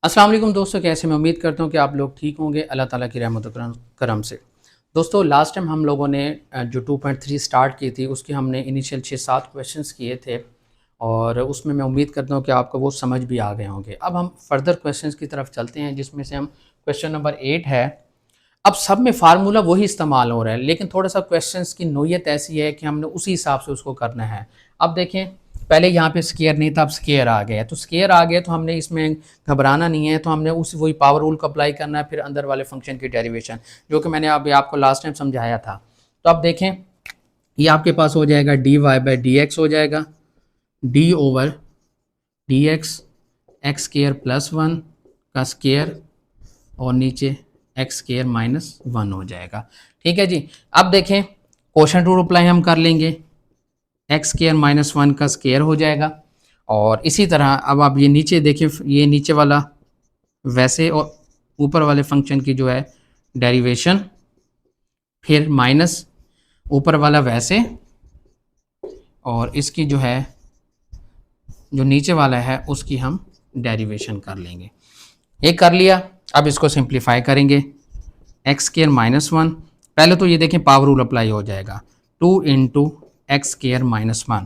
अस्सलाम वालेकुम दोस्तों, कैसे मैं उम्मीद करता हूँ कि आप लोग ठीक होंगे अल्लाह ताला की रहमत और करम से। दोस्तों लास्ट टाइम हम लोगों ने जो 2.3 स्टार्ट की थी उसके हमने इनिशियल 6-7 क्वेश्चंस किए थे और उसमें मैं उम्मीद करता हूँ कि आपको वो समझ भी आ गए होंगे। अब हम फर्दर क्वेश्चंस की तरफ चलते हैं जिसमें से हम क्वेश्चन नंबर 8 है। अब सब में फार्मूला वही इस्तेमाल हो रहा है लेकिन थोड़ा सा क्वेश्चंस की नोयत ऐसी है कि हमने उसी हिसाब से उसको करना है। अब देखें, पहले यहाँ पे स्केयर नहीं था, अब स्केयर आ गया, तो स्केयर आ गया तो हमने इसमें घबराना नहीं है, तो हमने उस वही पावर रूल को अप्लाई करना है, फिर अंदर वाले फंक्शन की डेरिवेशन जो कि मैंने अभी आपको लास्ट टाइम समझाया था। तो अब देखें, ये आपके पास हो जाएगा D y by d x हो जाएगा, d over D x x square plus one का स्केयर और नीचे एक्स स्केयर माइनस वन हो जाएगा। ठीक है जी। अब देखें, क्वेश्चन रूल अप्लाई हम कर लेंगे, एक्स स्केयर माइनस वन का स्केयर हो जाएगा। और इसी तरह अब आप ये नीचे देखें, ये नीचे वाला वैसे और ऊपर वाले फंक्शन की जो है डेरिवेशन, फिर माइनस ऊपर वाला वैसे और इसकी जो है जो नीचे वाला है उसकी हम डेरिवेशन कर लेंगे। ये कर लिया, अब इसको सिंप्लीफाई करेंगे, एक्स स्केयर माइनस वन, पहले तो ये देखें पावर रूल अप्लाई हो जाएगा, two into x square minus one.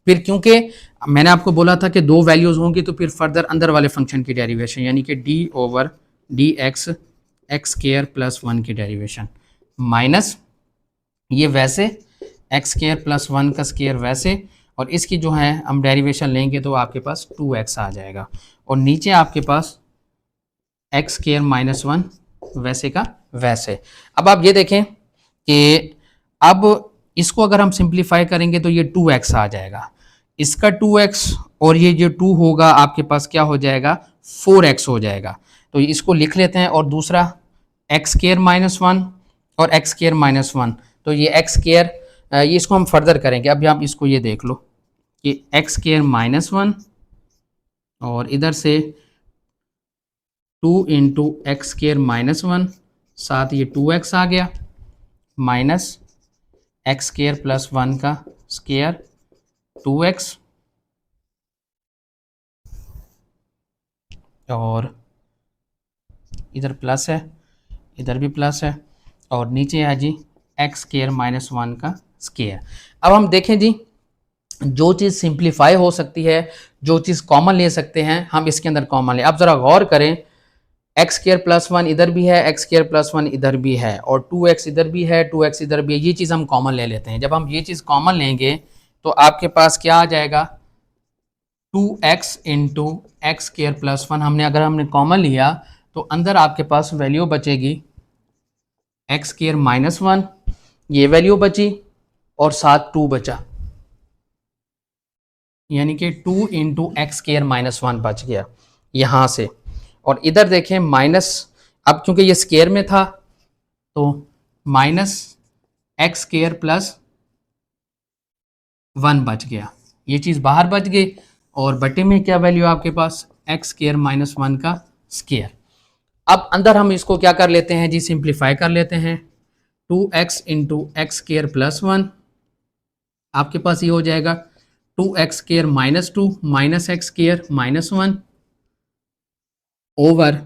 फिर क्योंकि मैंने आपको बोला था कि दो वैल्यूज़ होंगी तो फिर फर्दर अंदर वाले फंक्शन की डेरिवेशन यानी कि D over D x x square plus one की डेरिवेशन माइनस ये वैसे एक्स स्केयर प्लस वन का स्केयर वैसे, और इसकी जो है हम डेरिवेशन लेंगे तो आपके पास 2x आ जाएगा और नीचे आपके पास एक्स स्केयर माइनस वन वैसे का वैसे। अब आप ये देखें कि अब इसको अगर हम सिंप्लीफाई करेंगे तो ये 2x आ जाएगा, इसका 2x और ये जो 2 होगा आपके पास क्या हो जाएगा 4x हो जाएगा। तो इसको लिख लेते हैं और दूसरा एक्स स्केयर माइनस वन और एक्स स्केयर माइनस वन, तो ये एक्स स्केयर ये इसको हम फर्दर करेंगे। अभी आप इसको ये देख लो कि एक्स स्केयर माइनस वन और इधर से 2 into x square minus one, साथ ये 2x आ गया minus x square plus one का स्केयर 2x और इधर प्लस है इधर भी प्लस है और नीचे है जी एक्स स्केयर माइनस वन का स्केयर। अब हम देखें जी, जो चीज़ सिंप्लीफाई हो सकती है, जो चीज़ कॉमन ले सकते हैं हम इसके अंदर कॉमन ले। अब ज़रा गौर करें, एक्स स्केयर प्लस वन इधर भी है, एक्स स्केयर प्लस वन इधर भी है और 2x इधर भी है, 2x इधर भी है, ये चीज़ हम कॉमन ले लेते हैं। जब हम ये चीज़ कॉमन लेंगे तो आपके पास क्या आ जाएगा 2x into x square plus one, हमने कॉमन लिया तो अंदर आपके पास वैल्यू बचेगी एक्स स्केयर माइनस वन, ये वैल्यू बची और साथ 2 बचा, यानी कि 2 into x square minus one बच गया यहाँ से। और इधर देखें माइनस, अब क्योंकि ये स्केयर में था तो minus x square plus one बच गया, ये चीज़ बाहर बच गई और बटे में क्या वैल्यू आपके पास एक्स स्केयर माइनस वन का स्केयर। अब अंदर हम इसको क्या कर लेते हैं जी, सिंप्लीफाई कर लेते हैं, 2x into x square plus one, आपके पास ये हो जाएगा 2x square minus two minus x square minus one over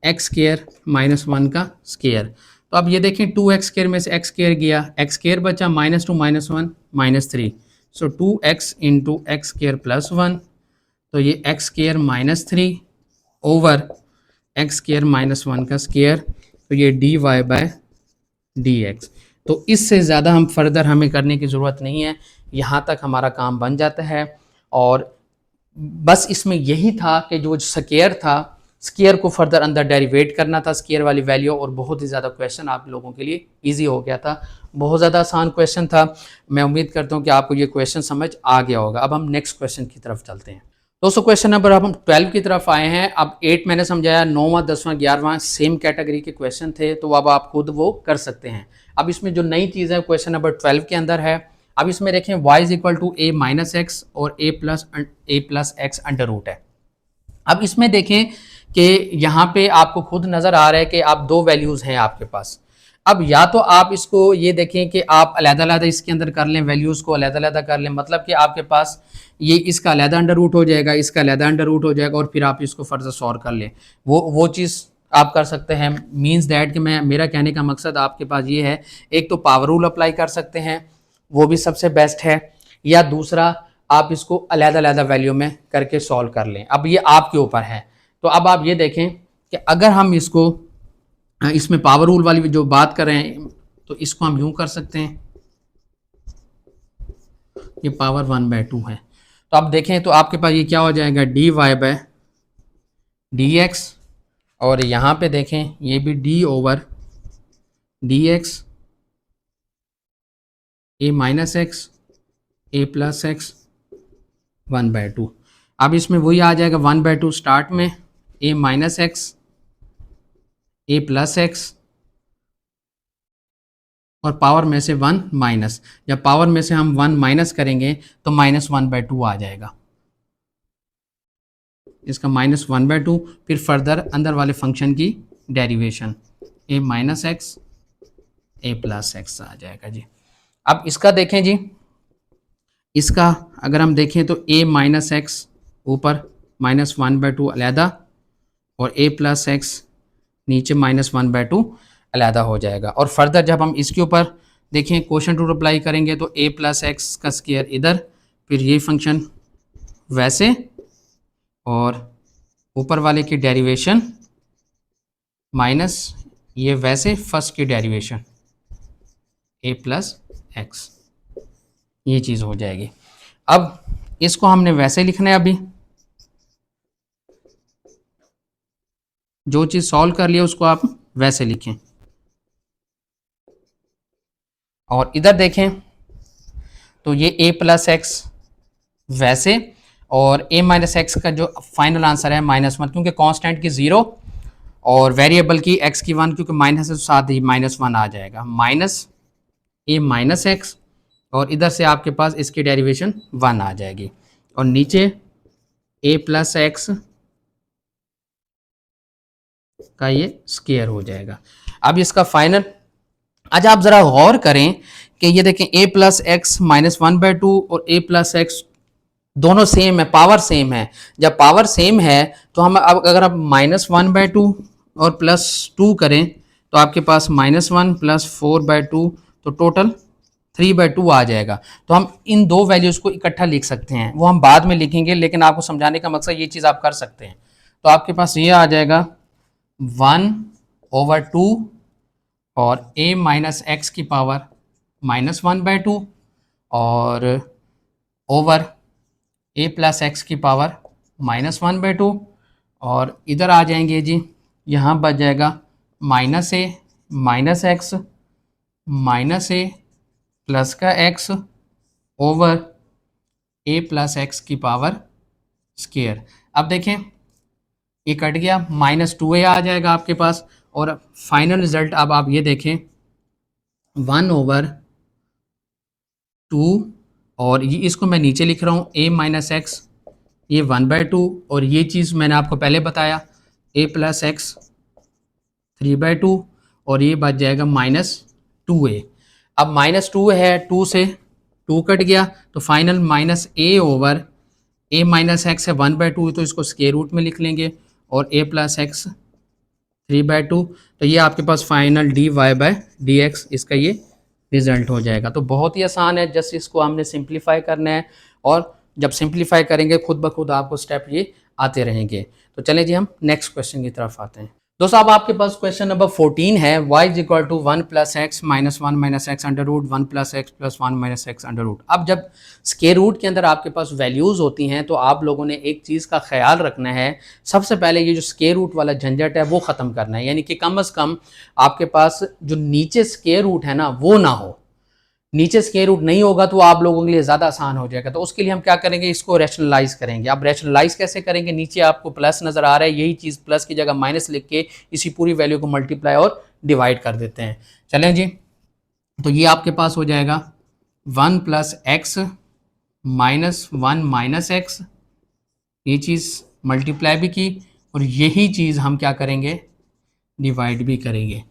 x square minus one का स्केयर। तो अब ये देखें 2x स्केयर में से एक्स स्केयर गया, एक्स स्केयर बचा, minus two minus one minus three, so 2x into x square plus one, तो ये x square minus three over x square minus one का स्केयर, तो ये d Y by D x. तो इससे ज़्यादा हम फर्दर हमें करने की ज़रूरत नहीं है, यहाँ तक हमारा काम बन जाता है। और बस इसमें यही था कि जो स्केयर था, स्केयर को फर्दर अंदर डेरिवेट करना था, स्केयर वाली वैल्यू, और बहुत ही ज़्यादा क्वेश्चन आप लोगों के लिए इजी हो गया था, बहुत ज़्यादा आसान क्वेश्चन था। मैं उम्मीद करता हूँ कि आपको ये क्वेश्चन समझ आ गया होगा। अब हम नेक्स्ट क्वेश्चन की तरफ चलते हैं। दोस्तों क्वेश्चन नंबर अब हम 12 की तरफ आए हैं। अब 8 मैंने समझाया, 9वां 10वां 11वां सेम कैटेगरी के क्वेश्चन थे, तो अब आप खुद वो कर सकते हैं। अब इसमें जो नई चीज़ है क्वेश्चन नंबर 12 के अंदर है, अब इसमें देखें y is equal to a minus x और a plus x under root है। अब इसमें देखें कि यहाँ पे आपको खुद नज़र आ रहा है कि आप दो वैल्यूज़ हैं आपके पास। अब या तो आप इसको ये देखें कि आप अलग-अलग इसके अंदर कर लें, वैल्यूज़ को अलग-अलग कर लें, मतलब कि आपके पास ये इसका अलग अंडर रूट हो जाएगा, इसका अलग अंडर रूट हो जाएगा, और फिर आप इसको फर्दर सॉल्व कर लें। वो चीज़ आप कर सकते हैं। मीन्स दैट कि मैं मेरा कहने का मकसद आपके पास ये है, एक तो पावर रूल अप्लाई कर सकते हैं, वो भी सबसे बेस्ट है, या दूसरा आप इसको अलग-अलग वैल्यू में करके सॉल्व कर लें। अब ये आपके ऊपर है। तो अब आप ये देखें कि अगर हम इसको इसमें पावर रूल वाली जो बात कर रहे हैं, तो इसको हम यूं कर सकते हैं, ये पावर 1/2 है। तो आप देखें तो आपके पास ये क्या हो जाएगा, dy/dx, और यहाँ पे देखें ये भी d/dx a-x a+x 1/2। अब इसमें वही आ जाएगा 1/2 स्टार्ट में, a-x a+x, और पावर में से 1 माइनस, जब पावर में से हम 1 माइनस करेंगे तो -1/2 आ जाएगा, इसका -1/2। फिर फर्दर अंदर वाले फंक्शन की डेरिवेशन a-x a+x आ जाएगा जी। अब इसका देखें जी, इसका अगर हम देखें तो a-x ऊपर -1/2 अलहदा, और a+x नीचे -1/2 अलहदा हो जाएगा। और फर्दर जब हम इसके ऊपर देखें क्वोशंट रूल अप्लाई करेंगे तो a+x का स्क्वायर इधर, फिर ये फंक्शन वैसे, और ऊपर वाले की डेरिवेशन माइनस ये वैसे, फर्स्ट की डेरिवेशन a+x, ये चीज़ हो जाएगी। अब इसको हमने वैसे लिखना है, अभी जो चीज़ सॉल्व कर लिया उसको आप वैसे लिखें। और इधर देखें तो ये a+x वैसे, और a-x का जो फाइनल आंसर है -1, क्योंकि कांस्टेंट की 0 और वेरिएबल की x की 1, क्योंकि माइनस है तो साथ ही -1 आ जाएगा, -a-x, और इधर से आपके पास इसकी डेरिवेशन 1 आ जाएगी, और नीचे a+x का ये स्क्वायर हो जाएगा। अब इसका फाइनल, अच्छा आप ज़रा गौर करें कि ये देखें a+x -1/2 और a+x दोनों सेम है, पावर सेम है। जब पावर सेम है तो हम अब अगर आप -1/2 और +2 करें तो आपके पास -1 + 4/2, तो टोटल 3/2 आ जाएगा। तो हम इन दो वैल्यूज़ को इकट्ठा लिख सकते हैं, वो हम बाद में लिखेंगे, लेकिन आपको समझाने का मकसद ये चीज़ आप कर सकते हैं। तो आपके पास ये आ जाएगा 1/2 और a-x की पावर -1/2 और ओवर a+x की पावर -1/2, और इधर आ जाएंगे जी, यहाँ बच जाएगा -a-x -a प्लस का x ओवर a+x की पावर स्क्वायर। अब देखें ये कट गया, -2a आ जाएगा आपके पास, और फाइनल रिजल्ट अब आप ये देखें 1/2, और ये इसको मैं नीचे लिख रहा हूँ a-x, ये 1/2, और ये चीज़ मैंने आपको पहले बताया a+x 3/2, और ये बच जाएगा -2a। अब -2 है, 2 से 2 कट गया, तो फाइनल -a ओवर a-x है 1/2, तो इसको स्क्वायर रूट में लिख लेंगे, और a+x 3/2, तो ये आपके पास फाइनल dy/dx इसका ये रिज़ल्ट हो जाएगा। तो बहुत ही आसान है, जस्ट इसको हमने सिंप्लीफाई करना है, और जब सिंप्लीफाई करेंगे खुद ब खुद आपको स्टेप ये आते रहेंगे। तो चलें जी हम नेक्स्ट क्वेश्चन की तरफ आते हैं। दोस्तों अब आपके पास क्वेश्चन नंबर 14 है, y = 1 + x - 1 - x under root 1 + x + 1 - x under root. अब जब स्क्वायर रूट के अंदर आपके पास वैल्यूज़ होती हैं तो आप लोगों ने एक चीज़ का ख्याल रखना है, सबसे पहले ये जो स्क्वायर रूट वाला झंझट है वो ख़त्म करना है, यानी कि कम अज़ कम आपके पास जो नीचे स्क्वायर रूट है ना वो ना हो। नीचे स्क्वायर रूट नहीं होगा तो आप लोगों के लिए ज़्यादा आसान हो जाएगा। तो उसके लिए हम क्या करेंगे, इसको रैशनलाइज करेंगे। आप रैशनलाइज कैसे करेंगे, नीचे आपको प्लस नज़र आ रहा है, यही चीज़ प्लस की जगह माइनस लिख के इसी पूरी वैल्यू को मल्टीप्लाई और डिवाइड कर देते हैं। चलें जी, तो ये आपके पास हो जाएगा 1 + x -1 - x, ये चीज़ मल्टीप्लाई भी की, और यही चीज़ हम क्या करेंगे, डिवाइड भी करेंगे।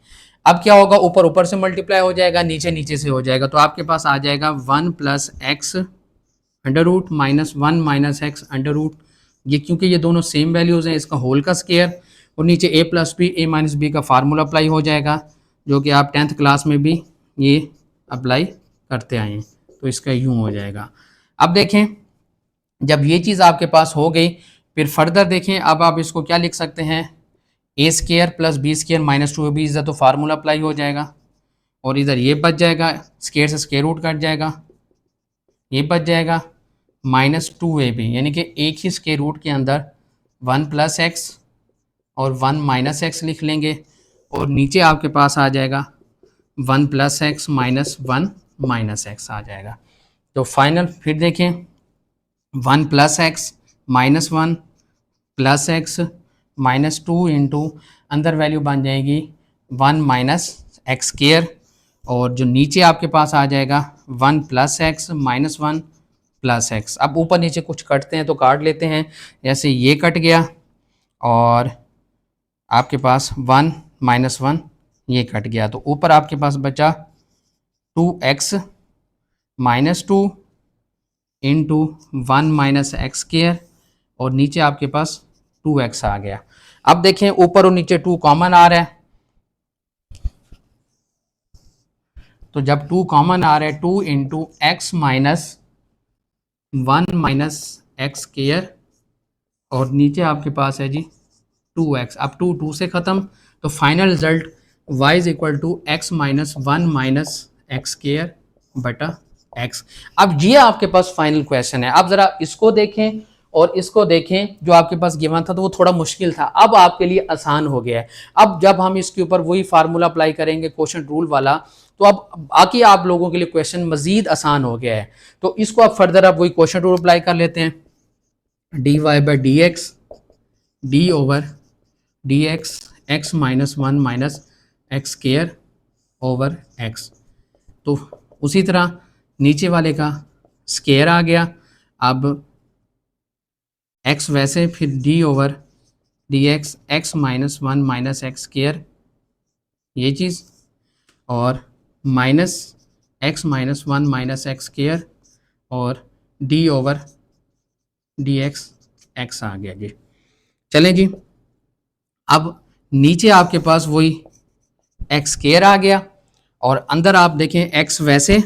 अब क्या होगा, ऊपर ऊपर से मल्टीप्लाई हो जाएगा, नीचे नीचे से हो जाएगा, तो आपके पास आ जाएगा 1 plus x under root minus 1 minus x under root, ये क्योंकि ये दोनों सेम वैल्यूज़ हैं, इसका होल का स्केयर, और नीचे ए प्लस बी ए माइनस बी का फार्मूला अप्लाई हो जाएगा, जो कि आप 10th क्लास में भी ये अप्लाई करते आए हैं, तो इसका यूँ हो जाएगा। अब देखें, जब ये चीज़ आपके पास हो गई, फिर फर्दर देखें, अब आप इसको क्या लिख सकते हैं, A square plus B square minus 2ab, इधर तो फार्मूला अप्लाई हो जाएगा, और इधर ये बच जाएगा, स्केयर से स्केयर रूट कट जाएगा, ये बच जाएगा माइनस 2ab, यानी कि एक ही स्केयर रूट के अंदर 1 प्लस एक्स और 1 माइनस एक्स लिख लेंगे, और नीचे आपके पास आ जाएगा 1 plus x minus 1 minus x आ जाएगा। तो फाइनल फिर देखें, 1 plus x minus 1 plus x minus 2 into अंदर वैल्यू बन जाएगी 1 माइनस एक्स स्केयर, और जो नीचे आपके पास आ जाएगा 1 plus x minus 1 plus x. अब ऊपर नीचे कुछ कटते हैं तो काट लेते हैं, जैसे ये कट गया, और आपके पास 1 माइनस 1 ये कट गया, तो ऊपर आपके पास बचा 2x minus 2 into 1 minus x square, और नीचे आपके पास 2x आ गया। अब देखें, ऊपर और नीचे 2 कॉमन आ रहा है, तो जब 2 कॉमन आ रहा है, 2 into x minus 1 minus x square, और नीचे आपके पास है जी 2x। अब 2 से ख़त्म, तो final result y is equal to x minus 1 minus x square बटा x। अब ये आपके पास फाइनल क्वेश्चन है। अब ज़रा इसको देखें और इसको देखें, जो आपके पास गिवन था तो वो थोड़ा मुश्किल था, अब आपके लिए आसान हो गया है। अब जब हम इसके ऊपर वही फार्मूला अप्लाई करेंगे क्वेश्चन रूल वाला, तो अब बाकी आप लोगों के लिए क्वेश्चन मजीद आसान हो गया है। तो इसको अब फर्दर अब वही क्वेश्चन रूल अप्लाई कर लेते हैं, d y by d x d over D x x minus 1 minus x square over x. तो उसी तरह नीचे वाले का स्केयर आ गया, अब एक्स वैसे, फिर D over D x x minus 1 minus x square, ये चीज़, और minus x minus 1 minus x square, और D over D x x आ गया जी। चलें जी, अब नीचे आपके पास वही एक्स स्केयर आ गया, और अंदर आप देखें एक्स वैसे,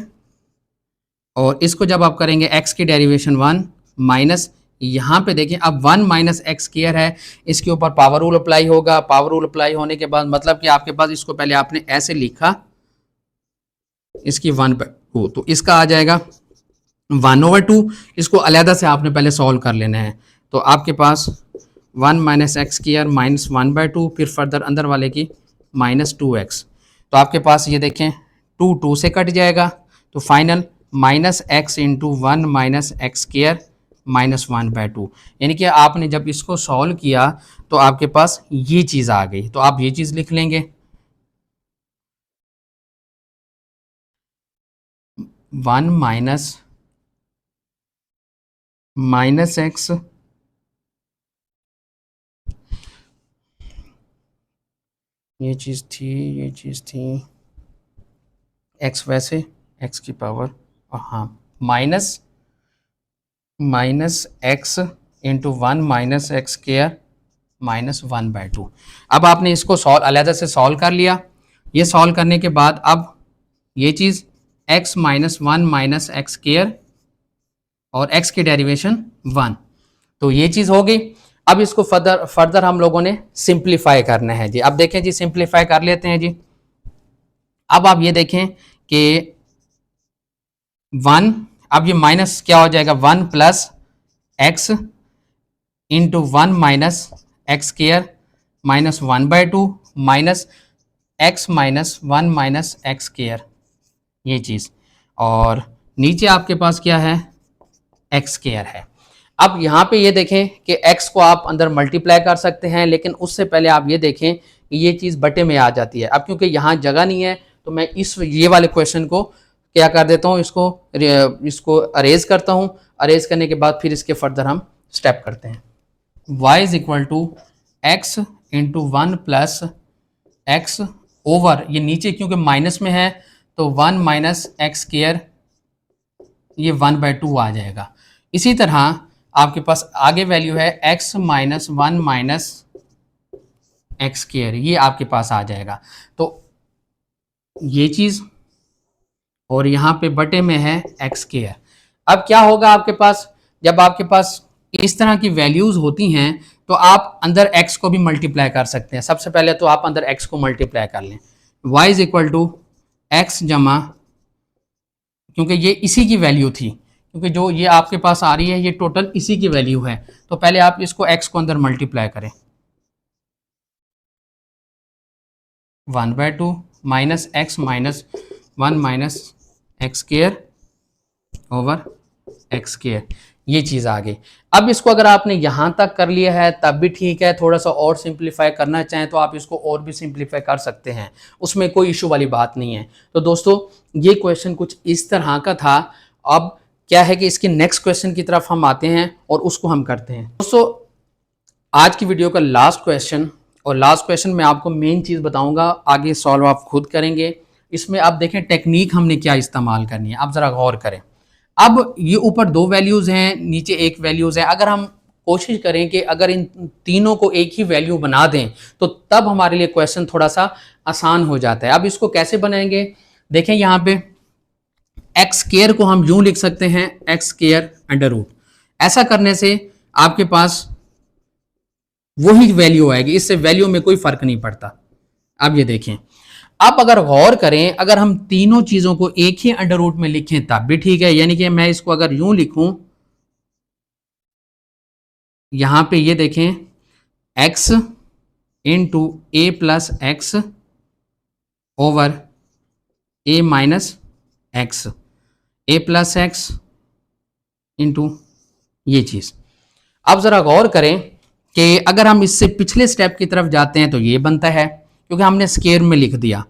और इसको जब आप करेंगे एक्स की डेरिवेशन 1 माइनस, यहाँ पे देखें अब 1 माइनस एक्स स्केयर है, इसके ऊपर पावर रूल अप्लाई होगा। पावर रूल अप्लाई होने के बाद मतलब कि आपके पास इसको पहले आपने ऐसे लिखा, इसकी 1 पे 2, तो इसका आ जाएगा 1/2। इसको अलहदा से आपने पहले सॉल्व कर लेना है, तो आपके पास 1 माइनस एक्स स्केयर माइनस 1/2, फिर फर्दर अंदर वाले की माइनस 2x, तो आपके पास ये देखें 2 से कट जाएगा, तो final minus x into 1 minus x square minus 1/2, यानी कि आपने जब इसको सॉल्व किया तो आपके पास ये चीज़ आ गई। तो आप ये चीज़ लिख लेंगे 1 माइनस माइनस एक्स ये चीज़ थी एक्स वैसे एक्स की पावर, हाँ, minus x into 1 minus x square minus 1/2। अब आपने इसको सॉल्व अलहदा से सॉल्व कर लिया। ये सॉल्व करने के बाद अब ये चीज़ x minus 1 minus x square और x की डेरिवेशन 1, तो ये चीज़ हो गई। अब इसको फर्दर हम लोगों ने सिंप्लीफाई करना है जी। अब देखें जी, सिंप्लीफाई कर लेते हैं जी। अब आप ये देखें कि 1, अब ये माइनस क्या हो जाएगा, 1 plus x into 1 minus x square minus 1/2 minus x minus 1 minus x square, ये चीज़, और नीचे आपके पास क्या है, एक्स स्केयर है। अब यहाँ पे ये देखें कि x को आप अंदर मल्टीप्लाई कर सकते हैं, लेकिन उससे पहले आप ये देखें कि ये चीज़ बटे में आ जाती है। अब क्योंकि यहाँ जगह नहीं है, तो मैं ये वाले क्वेश्चन को क्या कर देता हूँ, इसको अरेज करता हूँ। अरेज करने के बाद फिर इसके फर्दर हम स्टेप करते हैं। y is equal to x into 1 plus x over ये नीचे क्योंकि माइनस में है तो 1 माइनस एक्स स्क्वायर, ये 1/2 आ जाएगा। इसी तरह आपके पास आगे वैल्यू है x minus 1 minus x square, ये आपके पास आ जाएगा। तो ये चीज़ और यहाँ पे बटे में है एक्स स्क्वायर। अब क्या होगा आपके पास, जब आपके पास इस तरह की वैल्यूज होती हैं तो आप अंदर x को भी मल्टीप्लाई कर सकते हैं। सबसे पहले तो आप अंदर x को मल्टीप्लाई कर लें, y is equal to x जमा, क्योंकि ये इसी की वैल्यू थी, क्योंकि जो ये आपके पास आ रही है ये टोटल इसी की वैल्यू है, तो पहले आप इसको x को अंदर मल्टीप्लाई करें, 1/2 minus x minus 1 minus x square over x square, ये चीज़ आ गई। अब इसको अगर आपने यहाँ तक कर लिया है तब भी ठीक है, थोड़ा सा और सिंप्लीफाई करना चाहें तो आप इसको और भी सिंप्लीफाई कर सकते हैं, उसमें कोई इशू वाली बात नहीं है। तो दोस्तों ये क्वेश्चन कुछ इस तरह का था। अब क्या है कि इसके नेक्स्ट क्वेश्चन की तरफ हम आते हैं और उसको हम करते हैं। दोस्तों आज की वीडियो का लास्ट क्वेश्चन, और लास्ट क्वेश्चन में आपको मेन चीज़ बताऊंगा, आगे सॉल्व आप खुद करेंगे। इसमें आप देखें टेक्निक हमने क्या इस्तेमाल करनी है, आप ज़रा गौर करें। अब ये ऊपर 2 वैल्यूज़ हैं, नीचे 1 वैल्यूज़ है। अगर हम कोशिश करें कि अगर इन तीनों को एक ही वैल्यू बना दें तो तब हमारे लिए क्वेश्चन थोड़ा सा आसान हो जाता है। अब इसको कैसे बनाएंगे, देखें यहाँ पे एक्स स्क्वायर को हम यूं लिख सकते हैं, एक्स स्क्वायर अंडर रूट। ऐसा करने से आपके पास वही वैल्यू आएगी, इससे वैल्यू में कोई फर्क नहीं पड़ता। अब ये देखें, अब अगर गौर करें, अगर हम तीनों चीजों को एक ही अंडर रूट में लिखें तब भी ठीक है, यानी कि मैं इसको अगर यूं लिखूं, यहां पे ये देखें x into A plus x over A minus x, A plus x into ये चीज। अब जरा गौर करें कि अगर हम इससे पिछले स्टेप की तरफ जाते हैं तो ये बनता है, क्योंकि हमने स्क्वायर में लिख दिया।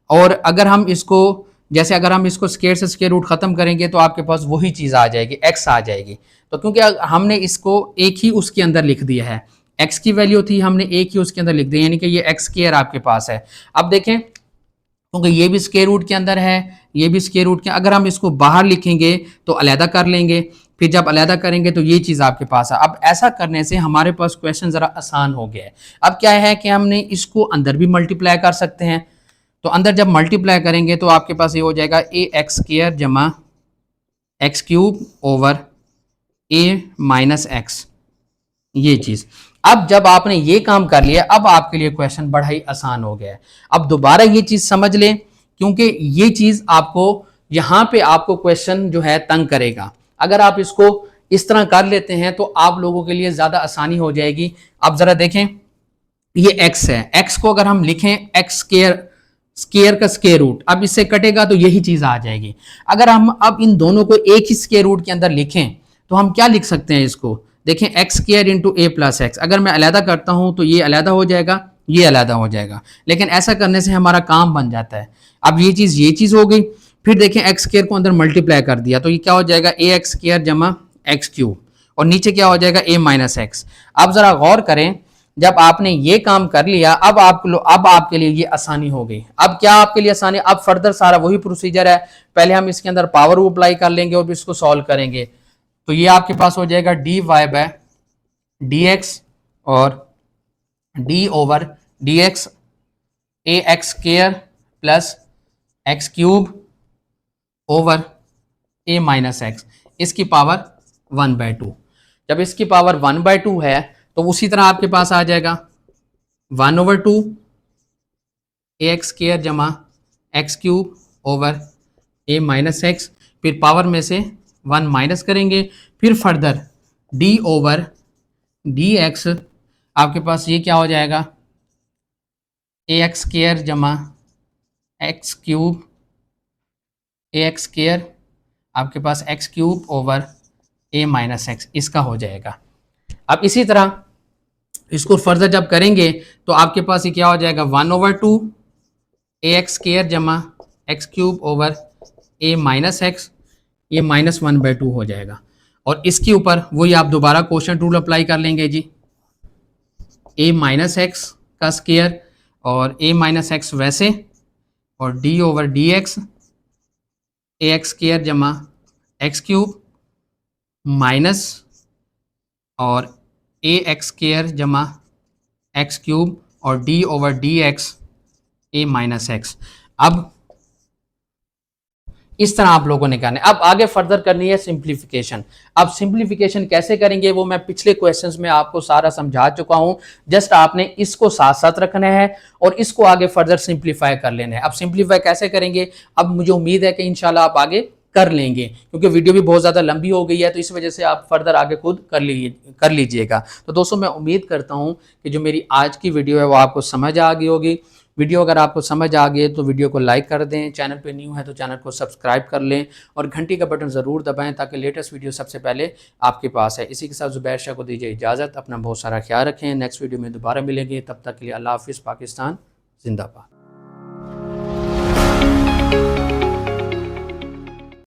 और अगर हम इसको, जैसे अगर हम इसको स्क्वायर से स्क्वायर रूट खत्म करेंगे तो आपके पास वही चीज़ आ जाएगी, x आ जाएगी। तो क्योंकि हमने इसको एक ही उसके अंदर लिख दिया है, x की वैल्यू थी, हमने एक ही उसके अंदर लिख दिया, यानी कि ये एक्स स्क्वायर आपके पास है। अब देखें, क्योंकि ये भी स्क्वायर रूट के अंदर है, ये भी स्क्वायर रूट के, अगर हम इसको बाहर लिखेंगे तो अलहदा कर लेंगे, फिर जब अलहदा करेंगे तो ये चीज़ आपके पास है। अब ऐसा करने से हमारे पास क्वेश्चन ज़रा आसान हो गया है। अब क्या है कि हमने इसको अंदर भी मल्टीप्लाई कर सकते हैं, तो अंदर जब मल्टीप्लाई करेंगे तो आपके पास ये हो जाएगा ए एक्स स्क्वायर जमा x cube over A minus x, ये चीज़। अब जब आपने ये काम कर लिया, अब आपके लिए क्वेश्चन बड़ा ही आसान हो गया है। अब दोबारा ये चीज़ समझ लें, क्योंकि ये चीज़ आपको यहाँ पे आपको क्वेश्चन जो है तंग करेगा। अगर आप इसको इस तरह कर लेते हैं तो आप लोगों के लिए ज़्यादा आसानी हो जाएगी। अब ज़रा देखें, ये x है, x को अगर हम लिखें एक्स स्क्वायर, स्क्वायर का स्क्वायर रूट, अब इससे कटेगा तो यही चीज़ आ जाएगी। अगर हम अब इन दोनों को एक ही स्क्वायर रूट के अंदर लिखें तो हम क्या लिख सकते हैं, इसको देखें एक्स स्क्वायर इंटू ए प्लस एक्स। अगर मैं अलहदा करता हूं तो ये अलहदा हो जाएगा, ये अलहदा हो जाएगा, लेकिन ऐसा करने से हमारा काम बन जाता है। अब ये चीज़ हो गई। फिर देखें एक्स स्क्वायर को अंदर मल्टीप्लाई कर दिया तो ये क्या हो जाएगा, ए एक्स स्क्वायर जमा एक्स क्यूब, और नीचे क्या हो जाएगा, ए माइनस एक्स। अब जरा गौर करें, जब आपने ये काम कर लिया, अब आपके लिए ये आसानी हो गई। अब क्या आपके लिए आसानी, अब फर्दर सारा वही प्रोसीजर है। पहले हम इसके अंदर पावर को अप्लाई कर लेंगे और इसको सॉल्व करेंगे, तो ये आपके पास हो जाएगा D Y by D X और D over D x A x square plus x cube over A minus x, इसकी पावर 1/2। जब इसकी पावर 1/2 है तो उसी तरह आपके पास आ जाएगा 1/2 ए एक्स स्क्वायर जमा x cube over A minus x, फिर पावर में से 1 माइनस करेंगे, फिर further D over D x, आपके पास ये क्या हो जाएगा, ए एक्स स्क्वायर जमा एक्स क्यूब, ए एक्स स्क्वायर आपके पास x cube over A minus x, इसका हो जाएगा। अब इसी तरह इसको फर्दर जब करेंगे तो आपके पास ये क्या हो जाएगा, 1/2 ए एक्स स्क्वायर जमा x cube over A minus x, ये -1/2 हो जाएगा। और इसके ऊपर वही आप दोबारा क्वोशंट रूल अप्लाई कर लेंगे जी, ए माइनस एक्स का स्क्वायर और a माइनस एक्स वैसे, और d over D x A x square जमा एक्स क्यूब माइनस और ए एक्स स्केयर जमा एक्स क्यूब और d ओवर डी एक्स ए माइनस एक्स। अब इस तरह आप लोगों ने करना है। अब आगे फर्दर करनी है सिंप्लीफिकेशन। अब सिंप्लीफिकेशन कैसे करेंगे वो मैं पिछले क्वेश्चंस में आपको सारा समझा चुका हूं। जस्ट आपने इसको साथ साथ रखना है और इसको आगे फर्दर सिंप्लीफाई कर लेना है। अब सिंप्लीफाई कैसे करेंगे, अब मुझे उम्मीद है कि इंशाल्लाह आप आगे कर लेंगे, क्योंकि वीडियो भी बहुत ज़्यादा लंबी हो गई है, तो इस वजह से आप फर्दर आगे खुद कर लीजिएगा। तो दोस्तों मैं उम्मीद करता हूँ कि जो मेरी आज की वीडियो है वो आपको समझ आ गई होगी। वीडियो अगर आपको समझ आ गई तो वीडियो को लाइक कर दें, चैनल पे न्यू है तो चैनल को सब्सक्राइब कर लें और घंटी का बटन ज़रूर दबाएं ताकि लेटेस्ट वीडियो सबसे पहले आपके पास है। इसी के साथ ज़ुबैर शाह को दीजिए इजाज़त। अपना बहुत सारा ख्याल रखें। नेक्स्ट वीडियो में दोबारा मिलेंगे, तब तक के लिए अल्लाह हाफ़िज़। पाकिस्तान जिंदाबाद।